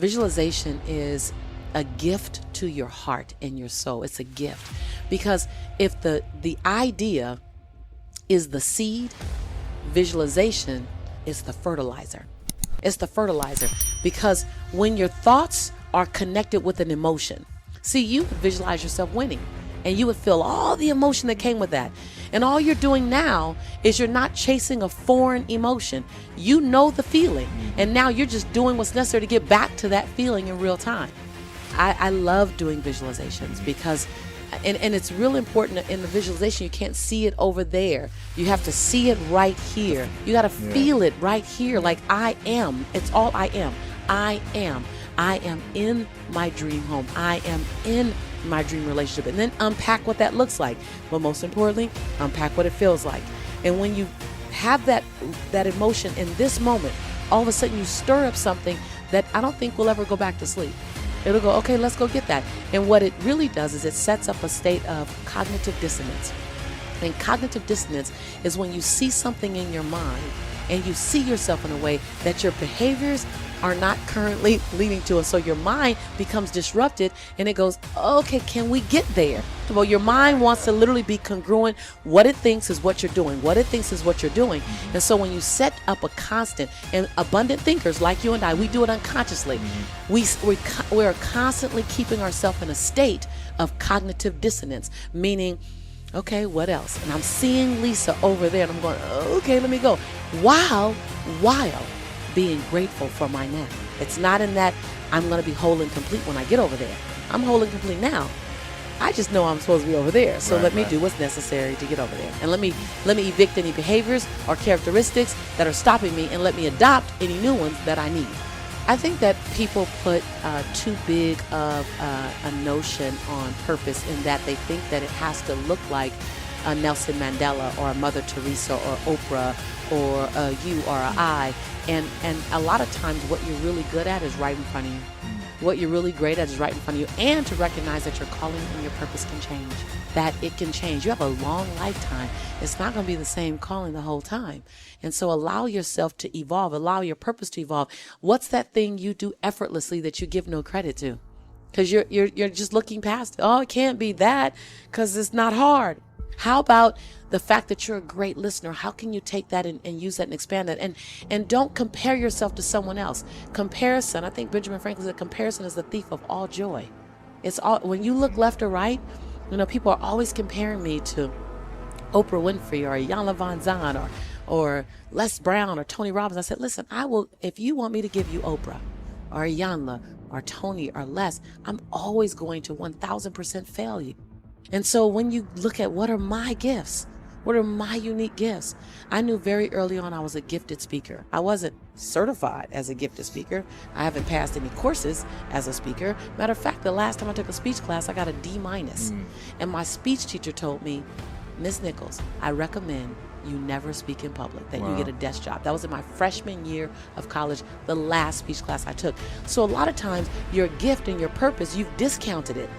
Visualization is a gift to your heart and your soul. It's a gift because if the idea is the seed, visualization is the fertilizer. It's the fertilizer because when your thoughts are connected with an emotion, see, you would visualize yourself winning and you would feel all the emotion that came with that. And all you're doing now is you're not chasing a foreign emotion. You know the feeling, and now you're just doing what's necessary to get back to that feeling in real time. I love doing visualizations because, and it's real important in the visualization, you can't see it over there. You have to see it right here. You got to feel it right here, like I am. It's all I am. I am. I am in my dream home. I am in my dream relationship. And then unpack what that looks like. But most importantly, unpack what it feels like. And when you have that emotion in this moment, all of a sudden you stir up something that I don't think will ever go back to sleep. It'll go, okay, let's go get that. And what it really does is it sets up a state of cognitive dissonance. And cognitive dissonance is when you see something in your mind and you see yourself in a way that your behaviors are not currently leading to it. So your mind becomes disrupted and it goes, okay, can we get there? Well, your mind wants to literally be congruent. What it thinks is what you're doing. What it thinks is what you're doing. And so when you set up a constant, and abundant thinkers like you and I, we do it unconsciously. We're constantly keeping ourselves in a state of cognitive dissonance, meaning, okay, what else? And I'm seeing Lisa over there and I'm going, okay, let me go. While being grateful for my now. It's not in that I'm going to be whole and complete when I get over there. I'm whole and complete now. I just know I'm supposed to be over there. So let me do what's necessary to get over there. And let me evict any behaviors or characteristics that are stopping me and let me adopt any new ones that I need. I think that people put too big of a notion on purpose in that they think that it has to look like a Nelson Mandela or a Mother Teresa or Oprah or a you or a I. And a lot of times what you're really good at is right in front of you. What you're really great at is right in front of you. And to recognize that your calling and your purpose can change. That it can change. You have a long lifetime. It's not going to be the same calling the whole time. And so allow yourself to evolve. Allow your purpose to evolve. What's that thing you do effortlessly that you give no credit to? Because you're just looking past it. Oh, it can't be that because it's not hard. How about the fact that you're a great listener? How can you take that and use that and expand that? And don't compare yourself to someone else. Comparison, I think Benjamin Franklin said, comparison is the thief of all joy. It's all, when you look left or right, people are always comparing me to Oprah Winfrey or Iyanla Vanzant or Les Brown or Tony Robbins. I said, listen, I will, if you want me to give you Oprah or Iyanla or Tony or Les, I'm always going to 1000% fail you. And so when you look at what are my gifts, what are my unique gifts? I knew very early on I was a gifted speaker. I wasn't certified as a gifted speaker. I haven't passed any courses as a speaker. Matter of fact, the last time I took a speech class, I got a D-. And my speech teacher told me, Miss Nichols, I recommend you never speak in public, that you get a desk job. That was in my freshman year of college, the last speech class I took. So a lot of times your gift and your purpose, you've discounted it.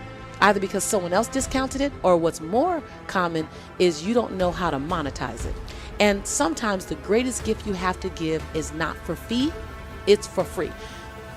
Either because someone else discounted it, or what's more common is you don't know how to monetize it. And sometimes the greatest gift you have to give is not for fee, it's for free.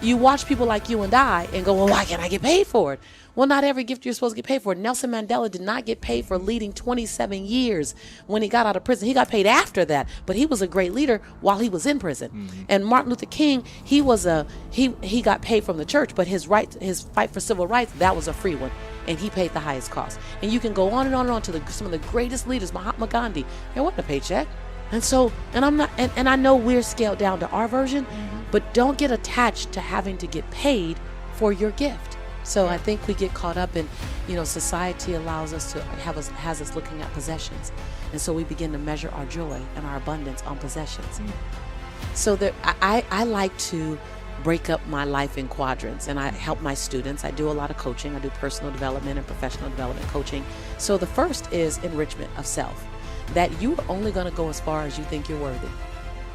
You watch people like you and I and go, well, why can't I get paid for it? Well, not every gift you're supposed to get paid for. Nelson Mandela did not get paid for leading 27 years when he got out of prison. He got paid after that, but he was a great leader while he was in prison. And Martin Luther King, he got paid from the church, but his fight for civil rights, that was a free one. And he paid the highest cost. And you can go on and on and on to some of the greatest leaders, Mahatma Gandhi. There wasn't a paycheck. And so, and I'm not, and I know we're scaled down to our version, but don't get attached to having to get paid for your gift. So I think we get caught up in, society allows us to has us looking at possessions. And so we begin to measure our joy and our abundance on possessions. So I like to break up my life in quadrants, and I help my students. I do a lot of coaching. I do personal development and professional development coaching. So the first is enrichment of self, that you're only going to go as far as you think you're worthy.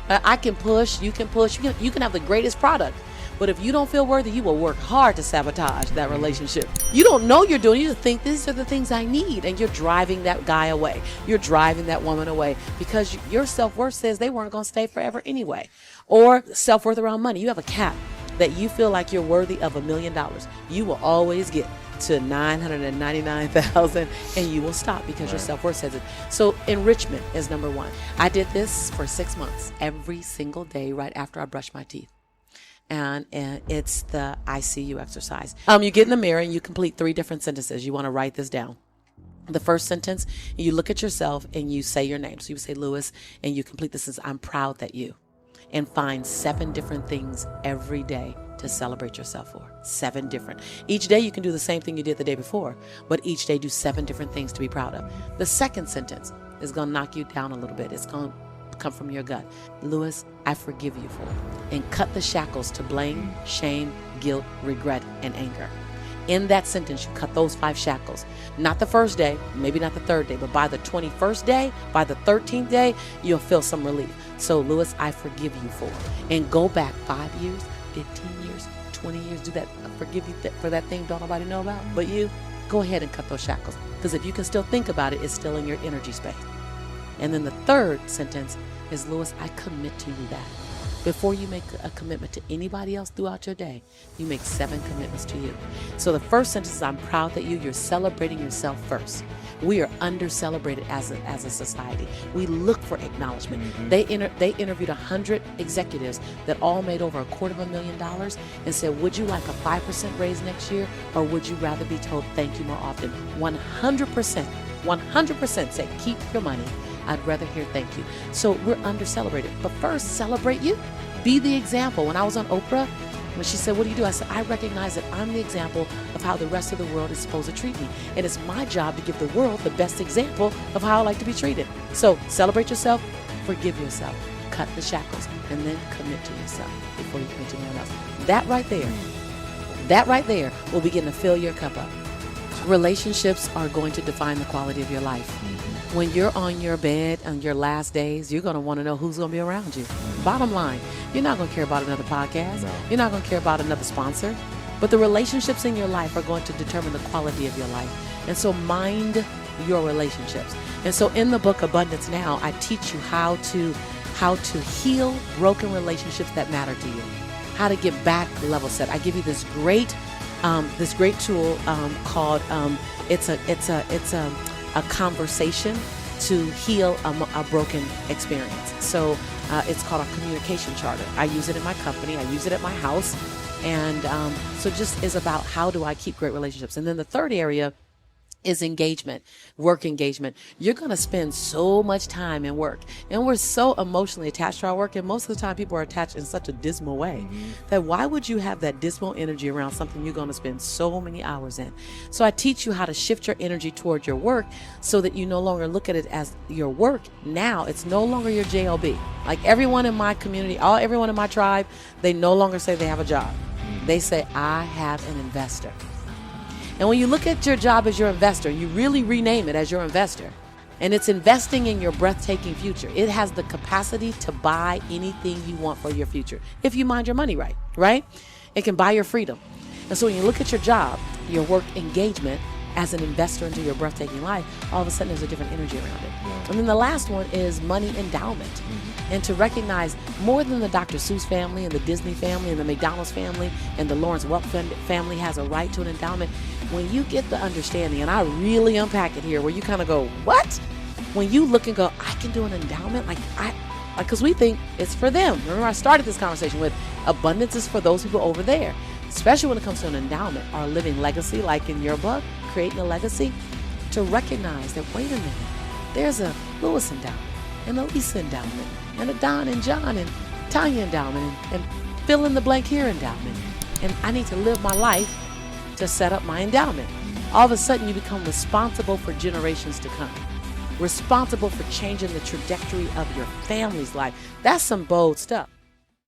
I can push, you can push, you can have the greatest product, but if you don't feel worthy, you will work hard to sabotage that relationship. You don't know you're doing it. You just think these are the things I need, and you're driving that guy away. You're driving that woman away because your self-worth says they weren't going to stay forever anyway. Or self-worth around money. You have a cap. that you feel like you're worthy of $1 million, you will always get to 999,000 and you will stop because your self-worth says it. So enrichment is number one. I did this for 6 months every single day right after I brushed my teeth. And it's the I see you exercise. You get in the mirror and you complete 3 different sentences. You want to write this down. The first sentence, you look at yourself and you say your name. So you say Lewis, and you complete this as I'm proud that you. And find 7 different things every day to celebrate yourself for. 7 different. Each day you can do the same thing you did the day before, but each day do 7 different things to be proud of. The second sentence is going to knock you down a little bit. It's going to come from your gut. Lewis, I forgive you for. And cut the shackles to blame, shame, guilt, regret, and anger. In that sentence, you cut those 5 shackles. Not the first day, maybe not the 3rd day, but by the 21st day, by the 13th day, you'll feel some relief. So, Lewis, I forgive you for. And go back 5 years, 15 years, 20 years. Do that. I forgive you for that thing don't nobody know about but you. Go ahead and cut those shackles. Because if you can still think about it, it's still in your energy space. And then the 3rd sentence is, Lewis, I commit to you that. Before you make a commitment to anybody else throughout your day, you make 7 commitments to you. So the first sentence is, I'm proud that you're celebrating yourself first. We are under-celebrated as a society. We look for acknowledgement. They interviewed 100 executives that all made over $250,000 and said, would you like a 5% raise next year, or would you rather be told thank you more often? 100% said, keep your money. I'd rather hear thank you. So we're under-celebrated. But first, celebrate you. Be the example. When I was on Oprah, when she said, what do you do? I said, I recognize that I'm the example of how the rest of the world is supposed to treat me. And it's my job to give the world the best example of how I like to be treated. So celebrate yourself, forgive yourself, cut the shackles, and then commit to yourself before you commit to anyone else. That right there will begin to fill your cup up. Relationships are going to define the quality of your life. When you're on your bed on your last days, you're going to want to know who's going to be around you. Bottom line, you're not going to care about another podcast. No. You're not going to care about another sponsor. But the relationships in your life are going to determine the quality of your life. And so mind your relationships. And so in the book Abundance Now, I teach you how to heal broken relationships that matter to you. How to get back level set. I give you this great tool called it's a conversation to heal a broken experience. So it's called a communication charter. I use it in my company. I use it at my house. And so just is about how do I keep great relationships. And then the 3rd area is engagement, work engagement. You're going to spend so much time in work, and we're so emotionally attached to our work, and most of the time people are attached in such a dismal way that why would you have that dismal energy around something you're going to spend so many hours in? So I teach you how to shift your energy toward your work so that you no longer look at it as your work. Now it's no longer your job. Like everyone in my community, everyone in my tribe, they no longer say they have a job. They say, I have an investor. And when you look at your job as your investor, you really rename it as your investor. And it's investing in your breathtaking future. It has the capacity to buy anything you want for your future. If you mind your money right? It can buy your freedom. And so when you look at your job, your work engagement as an investor into your breathtaking life, all of a sudden there's a different energy around it. And then the last one is money endowment. And to recognize more than the Dr. Seuss family and the Disney family and the McDonald's family and the Lawrence Welk family has a right to an endowment. When you get the understanding, and I really unpack it here, where you kind of go, what? When you look and go, I can do an endowment? Because we think it's for them. Remember, I started this conversation with abundance is for those people over there. Especially when it comes to an endowment or a living legacy, like in your book, Creating a Legacy, to recognize that, wait a minute, there's a Lewis endowment and a Lisa endowment and a Don and John and Tanya endowment and fill in the blank here endowment. And I need to live my life to set up my endowment. All of a sudden you become responsible for generations to come. Responsible for changing the trajectory of your family's life. That's some bold stuff.